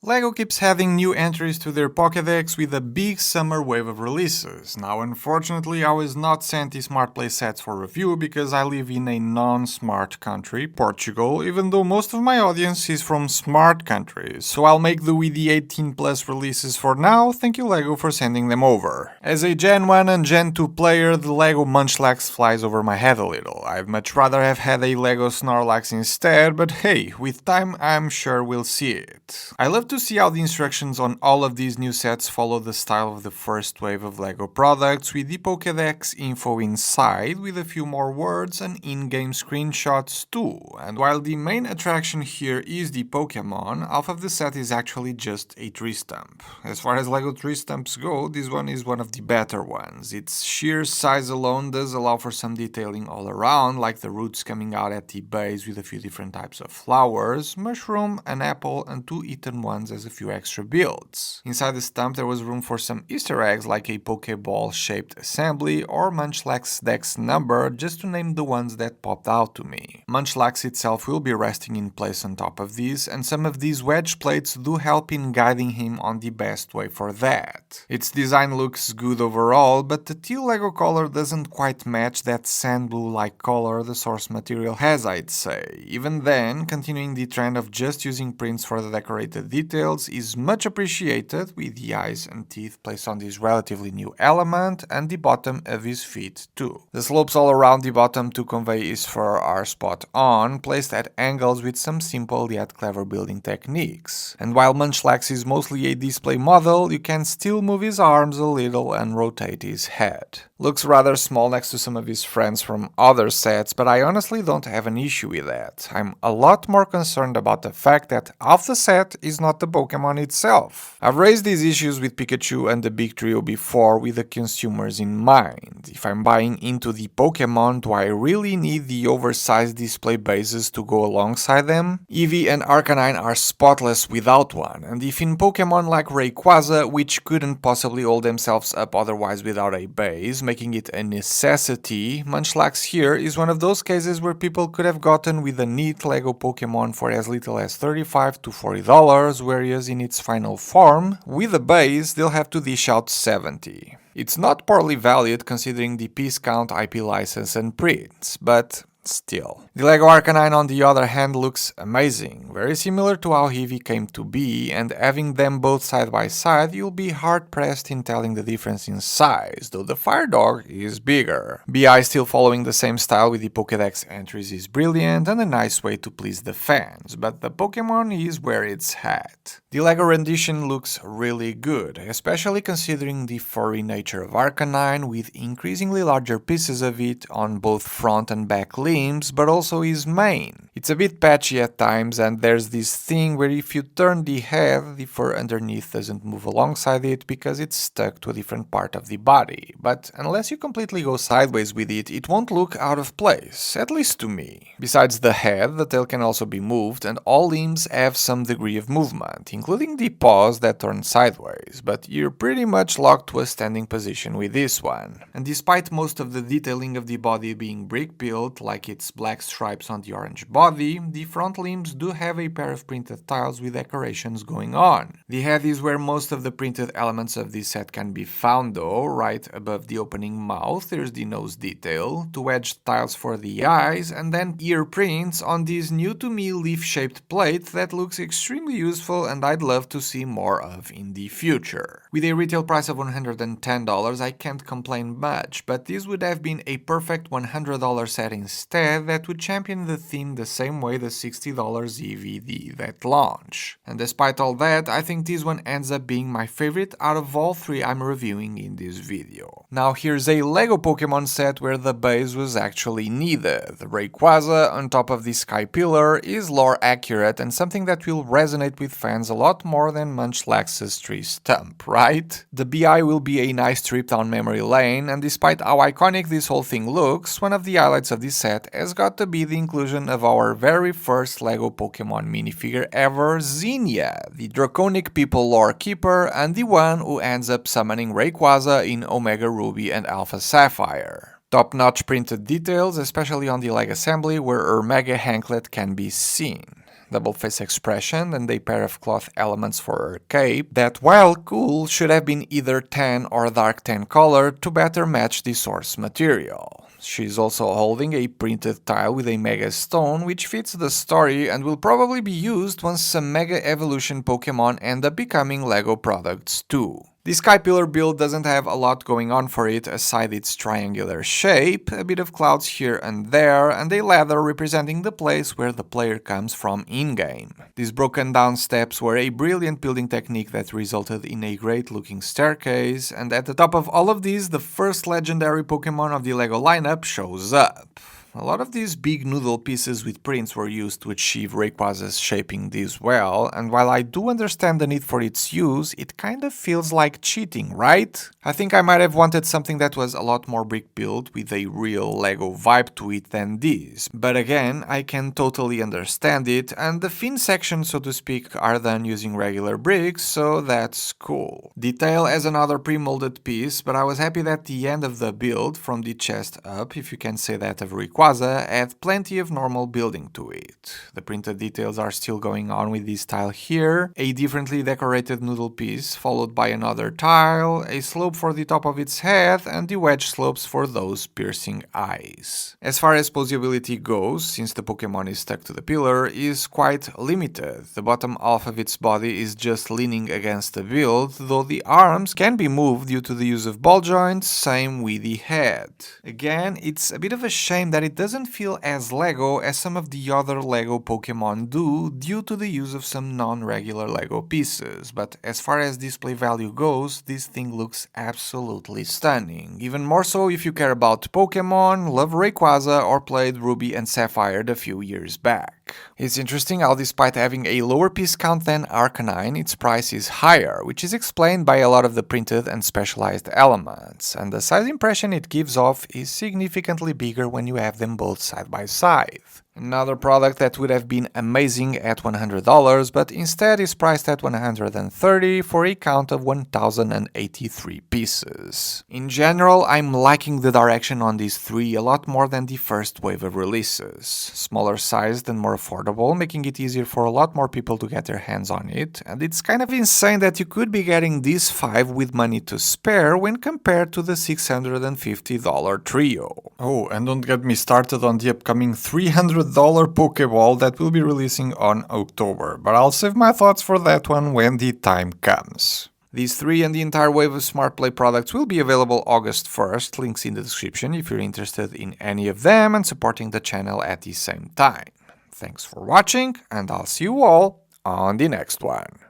LEGO keeps having new entries to their Pokédex with a big summer wave of releases. Now, unfortunately, I was not sent the Smart Play sets for review because I live in a non-smart country, Portugal, even though most of my audience is from smart countries, so I'll make do with the 18 plus releases for now. Thank you LEGO for sending them over. As a Gen 1 and Gen 2 player, the LEGO Munchlax flies over my head a little. I'd much rather have had a LEGO Snorlax instead, but hey, with time I'm sure we'll see it. I love to see how the instructions on all of these new sets follow the style of the first wave of LEGO products, with the Pokédex info inside, with a few more words and in-game screenshots too. And while the main attraction here is the Pokémon, half of the set is actually just a tree stump. As far as LEGO tree stumps go, this one is one of the better ones. Its sheer size alone does allow for some detailing all around, like the roots coming out at the base with a few different types of flowers, mushroom, an apple, and two eaten ones as a few extra builds. Inside the stump there was room for some Easter eggs like a Pokeball shaped assembly or Munchlax Dex number, just to name the ones that popped out to me. Munchlax itself will be resting in place on top of these, and some of these wedge plates do help in guiding him on the best way for that. Its design looks good overall, but the teal LEGO color doesn't quite match that sand blue like color the source material has, I'd say. Even then, continuing the trend of just using prints for the decorated details is much appreciated, with the eyes and teeth placed on this relatively new element and the bottom of his feet too. The slopes all around the bottom to convey his fur are spot on, placed at angles with some simple yet clever building techniques. And while Munchlax is mostly a display model, you can still move his arms a little and rotate his head. Looks rather small next to some of his friends from other sets, but I honestly don't have an issue with that. I'm a lot more concerned about the fact that half the set is not the Pokémon itself. I've raised these issues with Pikachu and the big trio before with the consumers in mind. If I'm buying into the Pokémon, do I really need the oversized display bases to go alongside them? Eevee and Arcanine are spotless without one, and if in Pokémon like Rayquaza, which couldn't possibly hold themselves up otherwise without a base, making it a necessity, Munchlax here is one of those cases where people could have gotten with a neat LEGO Pokémon for as little as $35 to $40, whereas in its final form, with a base, they'll have to dish out $70. It's not poorly valued considering the piece count, IP license and prints, but still. The LEGO Arcanine on the other hand looks amazing, very similar to how Eevee came to be, and having them both side by side you'll be hard pressed in telling the difference in size, though the Fire Dog is bigger. BI still following the same style with the Pokédex entries is brilliant and a nice way to please the fans, but the Pokémon is where it's at. The LEGO rendition looks really good, especially considering the furry nature of Arcanine, with increasingly larger pieces of it on both front and back limbs, but also his mane. It's a bit patchy at times, and there's this thing where if you turn the head, the fur underneath doesn't move alongside it because it's stuck to a different part of the body. But unless you completely go sideways with it, it won't look out of place, at least to me. Besides the head, the tail can also be moved, and all limbs have some degree of movement, including the paws that turn sideways, but you're pretty much locked to a standing position with this one. And despite most of the detailing of the body being brick-built, like its black stripes on the orange body, the front limbs do have a pair of printed tiles with decorations going on. The head is where most of the printed elements of this set can be found though. Right above the opening mouth there's the nose detail, two edged tiles for the eyes, and then ear prints on this new to me leaf-shaped plate that looks extremely useful and I'd love to see more of in the future. With a retail price of $110, I can't complain much, but this would have been a perfect $100 set instead that would champion the theme the same way the $60 Eevee did at launch. And despite all that, I think this one ends up being my favorite out of all three I'm reviewing in this video. Now here's a LEGO Pokémon set where the base was actually needed. Rayquaza on top of the Sky Pillar is lore accurate and something that will resonate with fans a lot more than Munchlax's tree stump, right? The BI will be a nice trip down memory lane, and despite how iconic this whole thing looks, one of the highlights of this set has got to be the inclusion of our very first LEGO Pokémon minifigure ever, Zinnia, the Draconic People lore keeper and the one who ends up summoning Rayquaza in Omega Ruby and Alpha Sapphire. Top-notch printed details, especially on the leg assembly where her mega hanklet can be seen. double face expression, and a pair of cloth elements for her cape that, while cool, should have been either tan or dark tan color to better match the source material. She's also holding a printed tile with a Mega Stone, which fits the story and will probably be used once some Mega Evolution Pokémon end up becoming LEGO products too. The Sky Pillar build doesn't have a lot going on for it aside its triangular shape, a bit of clouds here and there, and a ladder representing the place where the player comes from in-game. These broken down steps were a brilliant building technique that resulted in a great looking staircase, and at the top of all of these, the first legendary Pokémon of the LEGO lineup shows up. A lot of these big noodle pieces with prints were used to achieve Rayquaza's shaping this well, and while I do understand the need for its use, it kind of feels like cheating, right? I think I might have wanted something that was a lot more brick built with a real LEGO vibe to it than this, but again, I can totally understand it, and the fin section, so to speak, are done using regular bricks, so that's cool. The tail has another pre-molded piece, but I was happy that the end of the build, from the chest up, if you can say that of Rayquaza, had plenty of normal building to it. The printed details are still going on with this tile here, a differently decorated noodle piece followed by another tile, a slope for the top of its head, and the wedge slopes for those piercing eyes. As far as posability goes, since the Pokémon is stuck to the pillar, is quite limited. The bottom half of its body is just leaning against the build, though the arms can be moved due to the use of ball joints, same with the head. Again, it's a bit of a shame that it doesn't feel as LEGO as some of the other LEGO Pokémon do due to the use of some non-regular LEGO pieces, but as far as display value goes, this thing looks absolutely stunning. Even more so if you care about Pokémon, love Rayquaza, or played Ruby and Sapphire a few years back. It's interesting how despite having a lower piece count than Arcanine, its price is higher, which is explained by a lot of the printed and specialized elements, and the size impression it gives off is significantly bigger when you have them both side by side. Another product that would have been amazing at $100, but instead is priced at $130 for a count of 1,083 pieces. In general, I'm liking the direction on these three a lot more than the first wave of releases. Smaller sized and more affordable, making it easier for a lot more people to get their hands on it, and it's kind of insane that you could be getting these 5 with money to spare when compared to the $650 trio. Oh, and don't get me started on the upcoming $300 Pokeball that will be releasing on October, but I'll save my thoughts for that one when the time comes. These 3 and the entire wave of Smart Play products will be available August 1st, links in the description if you're interested in any of them and supporting the channel at the same time. Thanks for watching, and I'll see you all on the next one.